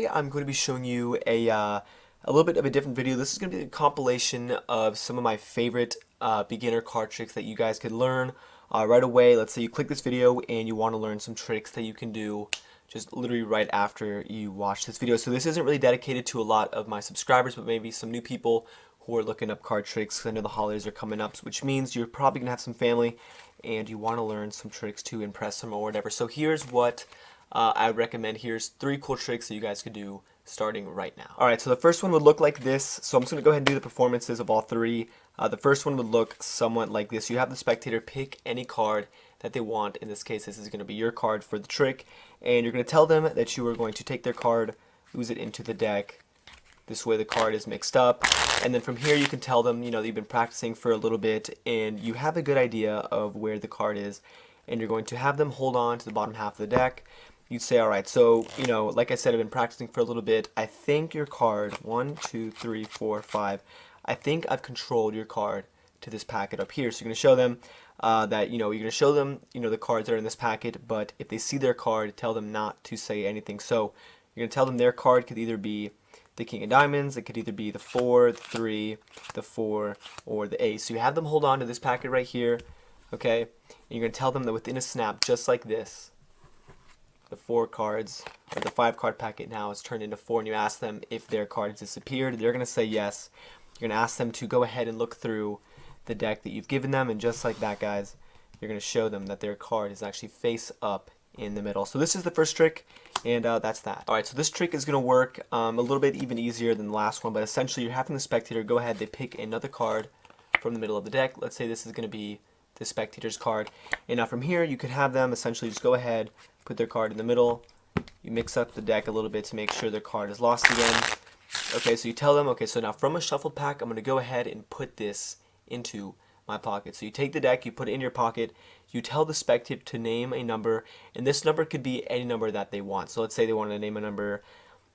today I'm going to be showing you a little bit of a different video. This is going to be a compilation of some of my favorite beginner card tricks that you guys could learn right away. Let's say you click this video and you want to learn some tricks that you can do just literally right after you watch this video. So this isn't really dedicated to a lot of my subscribers, but maybe some new people who are looking up card tricks, 'cause I know the holidays are coming up, which means you're probably going to have some family and you want to learn some tricks to impress them or whatever. So here's what I recommend. Here's 3 cool tricks that you guys could do starting right now. Alright, so the first one would look like this. So I'm just going to go ahead and do the performances of all 3. The first one would look somewhat like this. You have the spectator pick any card that they want. In this case, this is going to be your card for the trick. And you're going to tell them that you are going to take their card, ooze it into the deck. This way the card is mixed up. And then from here you can tell them, that you've been practicing for a little bit and you have a good idea of where the card is. And you're going to have them hold on to the bottom half of the deck. You'd say, alright, so, like I said, I've been practicing for a little bit. I think your card, 1, 2, 3, 4, 5, I think I've controlled your card to this packet up here. So you're going to show them that, you're going to show them, the cards that are in this packet, but if they see their card, tell them not to say anything. So you're going to tell them their card could either be the king of diamonds, it could either be the 4, the 3, the 4, or the ace. So you have them hold on to this packet right here, okay? And you're going to tell them that within a snap, just like this, the 4 cards, or the 5 card packet now is turned into 4, and you ask them if their card has disappeared. They're going to say yes. You're going to ask them to go ahead and look through the deck that you've given them, and just like that, guys, you're going to show them that their card is actually face up in the middle. So this is the first trick, and that's that. Alright, so this trick is going to work a little bit even easier than the last one, but essentially you're having the spectator go ahead, they pick another card from the middle of the deck. Let's say this is going to be the spectator's card, and now from here you could have them essentially just go ahead, put their card in the middle, you mix up the deck a little bit to make sure their card is lost again. Okay, so you tell them, okay, so now from a shuffled pack I'm going to go ahead and put this into my pocket. So you take the deck, you put it in your pocket, you tell the spectator to name a number, and this number could be any number that they want. So let's say they wanted to name a number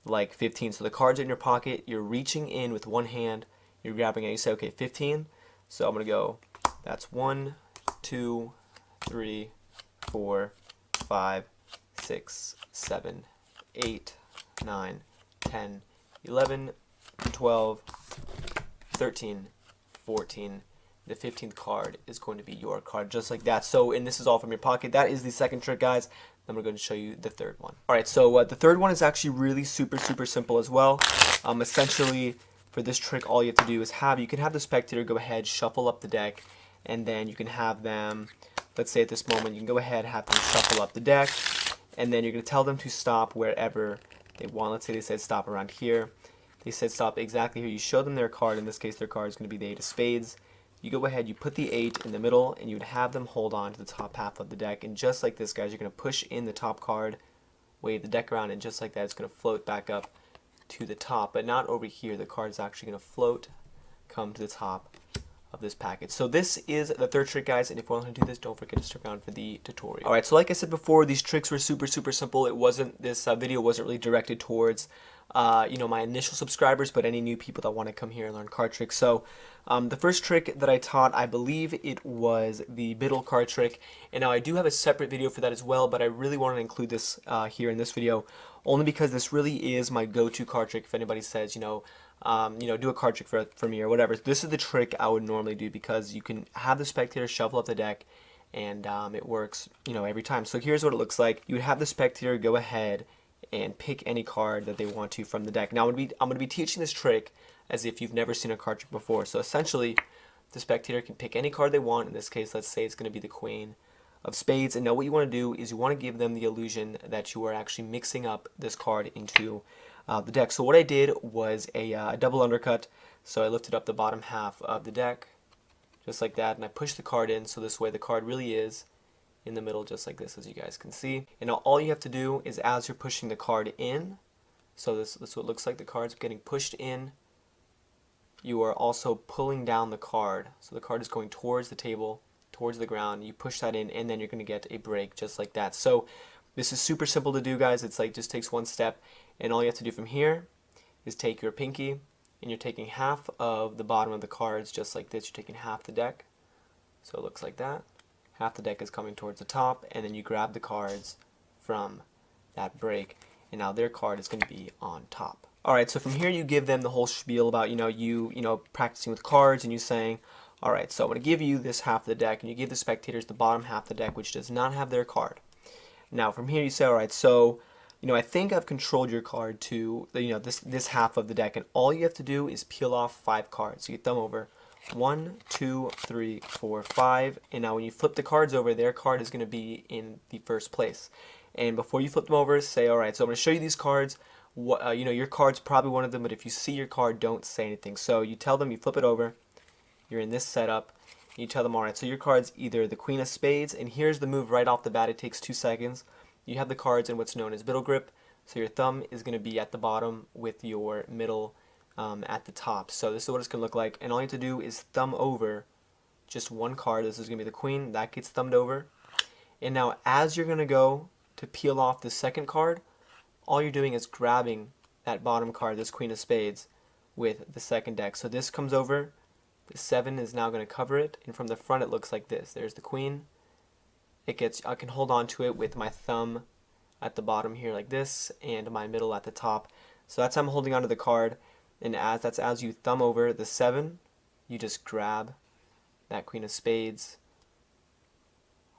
like 15. So the card's in your pocket, you're reaching in with one hand, you're grabbing it, you say, okay, 15. So I'm going to go, that's 1, 2, 3, 4, 5, 6, 7, 8, 9, 10, 11, 12, 13, 14. The 15th card is going to be your card, just like that. So, and this is all from your pocket. That is the second trick, guys. Then we're going to show you the third one. Alright, so the third one is actually really super simple as well. Essentially, for this trick, all you have to do is you can have the spectator go ahead, shuffle up the deck, and then you can have them, let's say at this moment, you can go ahead, have them shuffle up the deck, and then you're going to tell them to stop wherever they want. Let's say they said stop around here. They said stop exactly here. You show them their card. In this case, their card is going to be the 8 of spades. You go ahead, you put the 8 in the middle, and you would have them hold on to the top half of the deck. And just like this, guys, you're going to push in the top card, wave the deck around, and just like that, it's going to float back up to the top. But not over here. The card is actually going to float, come to the top of this packet. So this is the third trick, guys, and if you want to do this, don't forget to stick around for the tutorial. Alright, so like I said before, these tricks were super simple. This video wasn't really directed towards my initial subscribers, but any new people that want to come here and learn card tricks. So the first trick that I taught, I believe it was the middle card trick, and now I do have a separate video for that as well, but I really wanted to include this here in this video, only because this really is my go-to card trick. If anybody says, do a card trick for me or whatever, this is the trick I would normally do, because you can have the spectator shuffle up the deck, and it works, every time. So here's what it looks like. You would have the spectator go ahead and pick any card that they want to from the deck. Now I'm going to be teaching this trick as if you've never seen a card trick before. So essentially, the spectator can pick any card they want. In this case, let's say it's going to be the Queen of Spades. And now what you want to do is you want to give them the illusion that you are actually mixing up this card into the deck. So what I did was a double undercut. So I lifted up the bottom half of the deck, just like that, and I pushed the card in, so this way the card really is in the middle, just like this, as you guys can see. And now all you have to do is, as you're pushing the card in, so this is what it looks like, the card's getting pushed in, you are also pulling down the card. So the card is going towards the table, towards the ground, you push that in, and then you're going to get a break, just like that. So this is super simple to do, guys. It's like just takes one step, and all you have to do from here is take your pinky, and you're taking half of the bottom of the cards, just like this. You're taking half the deck, so it looks like that. Half the deck is coming towards the top, and then you grab the cards from that break. and now their card is going to be on top. Alright, so from here you give them the whole spiel about, you practicing with cards and you saying, alright, so I'm going to give you this half of the deck, and you give the spectators the bottom half of the deck, which does not have their card. Now from here you say, alright, so, I think I've controlled your card to, this half of the deck, and all you have to do is peel off 5 cards. So you thumb over 1, 2, 3, 4, 5, and now when you flip the cards over, their card is going to be in the first place. And before you flip them over, say, alright, so I'm going to show you these cards. Your card's probably one of them, but if you see your card, don't say anything. So you tell them, you flip it over, you're in this setup, you tell them, alright, so your card's either the Queen of Spades, and here's the move right off the bat, it takes 2 seconds. You have the cards in what's known as middle grip, so your thumb is going to be at the bottom with your middle at the top. So this is what it's going to look like, and all you have to do is thumb over just one card. This is going to be the Queen, that gets thumbed over. And now as you're going to go to peel off the second card, all you're doing is grabbing that bottom card, this Queen of Spades, with the second deck. So this comes over, the 7 is now going to cover it, and from the front it looks like this. There's the Queen. I can hold on to it with my thumb at the bottom here like this, and my middle at the top. So that's how I'm holding onto the card, and as you thumb over the 7, you just grab that Queen of Spades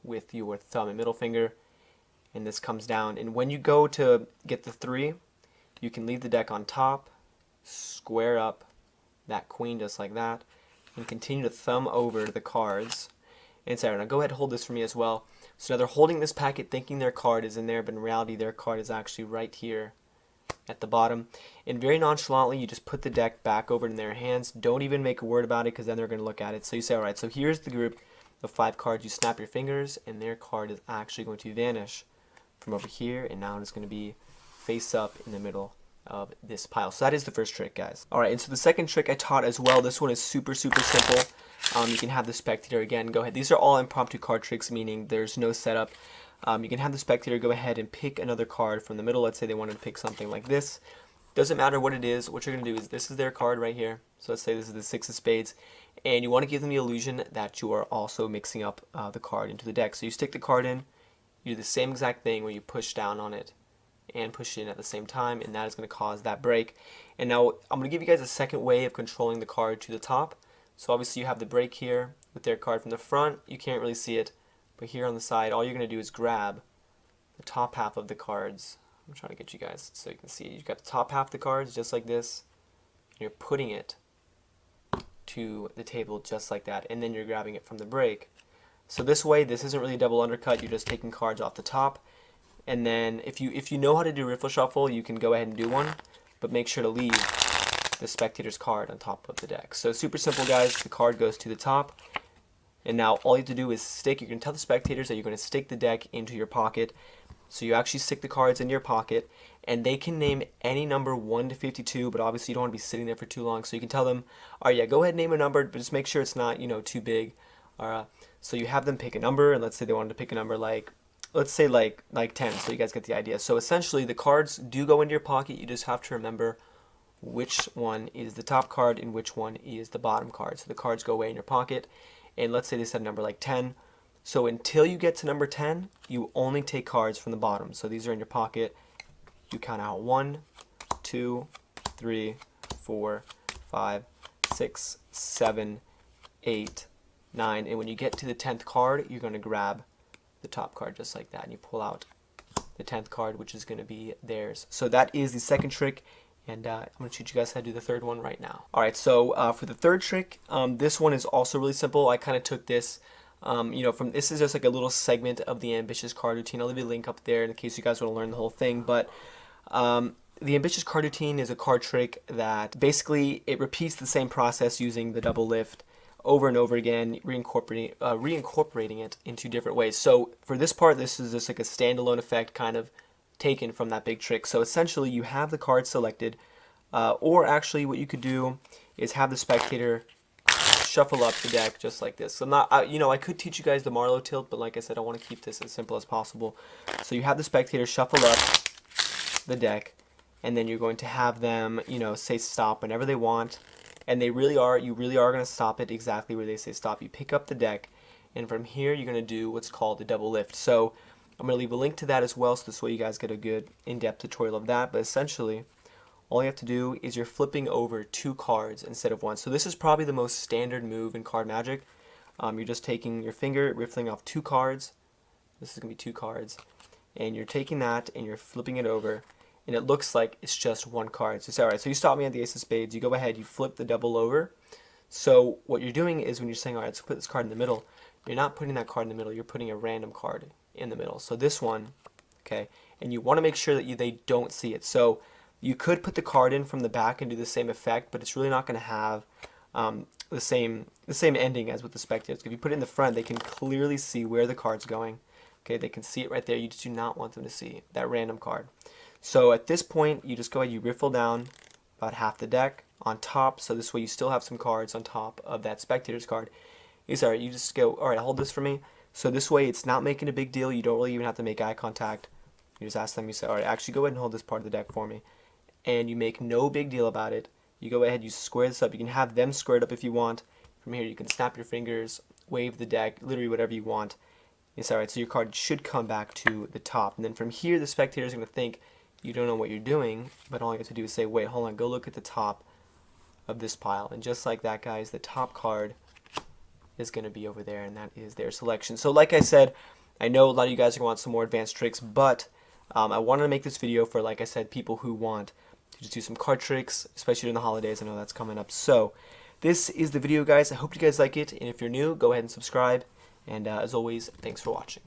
with your thumb and middle finger, and this comes down. And when you go to get the 3, you can leave the deck on top, square up that Queen just like that, and continue to thumb over the cards. And Sarah, now go ahead and hold this for me as well. So now they're holding this packet thinking their card is in there, but in reality their card is actually right here at the bottom. And very nonchalantly you just put the deck back over in their hands. Don't even make a word about it, because then they're going to look at it. So you say, alright, so here's the group of 5 cards. You snap your fingers and their card is actually going to vanish from over here, and now it's going to be face up in the middle of this pile. So that is the first trick, guys. Alright, and so the second trick I taught as well, this one is super simple. You can have the spectator, again, go ahead. These are all impromptu card tricks, meaning there's no setup. You can have the spectator go ahead and pick another card from the middle. Let's say they wanted to pick something like this. Doesn't matter what it is. What you're going to do is, this is their card right here. So let's say this is the 6 of Spades. And you want to give them the illusion that you are also mixing up the card into the deck. So you stick the card in, you do the same exact thing where you push down on it and push it in at the same time, and that is going to cause that break. And now I'm going to give you guys a second way of controlling the card to the top. So obviously you have the break here with their card from the front. You can't really see it, but here on the side, all you're going to do is grab the top half of the cards. I'm trying to get you guys so you can see. You've got the top half of the cards just like this, and you're putting it to the table just like that, and then you're grabbing it from the break. So this way, this isn't really a double undercut. You're just taking cards off the top, and then if you know how to do riffle shuffle, you can go ahead and do one, but make sure to leave the spectator's card on top of the deck. So super simple, guys. The card goes to the top, and now all you have to do is stick. You can tell the spectators that you're going to stick the deck into your pocket. So you actually stick the cards in your pocket, and they can name any number 1 to 52, but obviously you don't want to be sitting there for too long. So you can tell them, all right, yeah, go ahead and name a number, but just make sure it's not, too big. So you have them pick a number, and let's say they wanted to pick a number like, let's say like 10, so you guys get the idea. So essentially the cards do go into your pocket. You just have to remember which one is the top card and which one is the bottom card. So the cards go away in your pocket, and let's say they said a number like 10. So until you get to number 10, you only take cards from the bottom. So these are in your pocket. You count out 1, 2, 3, 4, 5, 6, 7, 8, 9. And when you get to the 10th card, you're going to grab the top card just like that, and you pull out the 10th card, which is going to be theirs. So that is the second trick, and I'm going to teach you guys how to do the third one right now. Alright, so for the third trick, this one is also really simple. I kind of took this from this is just like a little segment of the ambitious card routine. I'll leave a link up there in case you guys want to learn the whole thing. But the ambitious card routine is a card trick that basically it repeats the same process using the double lift over and over again, reincorporating it into different ways. So for this part, this is just like a standalone effect kind of taken from that big trick. So essentially you have the card selected, or actually what you could do is have the spectator shuffle up the deck just like this. So I'm not, I could teach you guys the Marlowe tilt, but like I said, I want to keep this as simple as possible. So you have the spectator shuffle up the deck, and then you're going to have them, say stop whenever they want, and you really are going to stop it exactly where they say stop. You pick up the deck, and from here you're going to do what's called the double lift. So I'm going to leave a link to that as well, so this way you guys get a good in-depth tutorial of that. But essentially, all you have to do is you're flipping over 2 cards instead of 1. So this is probably the most standard move in card magic. You're just taking your finger, riffling off 2 cards. This is going to be 2 cards. And you're taking that and you're flipping it over. And it looks like it's just 1 card. So, alright, so you stop me at the ace of spades. You go ahead, you flip the double over. So what you're doing is when you're saying, alright, let's put this card in the middle, you're not putting that card in the middle. You're putting a random card in the middle. So this one, okay, and you want to make sure that they don't see it. So you could put the card in from the back and do the same effect, but it's really not going to have the same ending as with the spectators. If you put it in the front, they can clearly see where the card's going. Okay, they can see it right there. You just do not want them to see that random card. So at this point, you just go ahead, you riffle down about half the deck on top, so this way you still have some cards on top of that spectator's card. Alright, you just go, alright, hold this for me. So this way it's not making a big deal. You don't really even have to make eye contact. You just ask them, you say, alright, actually go ahead and hold this part of the deck for me. And you make no big deal about it. You go ahead, you square this up. You can have them squared up if you want. From here you can snap your fingers, wave the deck, literally whatever you want. It's alright, so your card should come back to the top. And then from here the spectator is going to think you don't know what you're doing, but all you have to do is say, wait, hold on, go look at the top of this pile. And just like that, guys, the top card is going to be over there, and that is their selection. So like I said, I know a lot of you guys are going to want some more advanced tricks, but I wanted to make this video for, like I said, people who want to just do some card tricks, especially during the holidays. I know that's coming up. So this is the video, guys. I hope you guys like it, and if you're new, go ahead and subscribe. And as always, thanks for watching.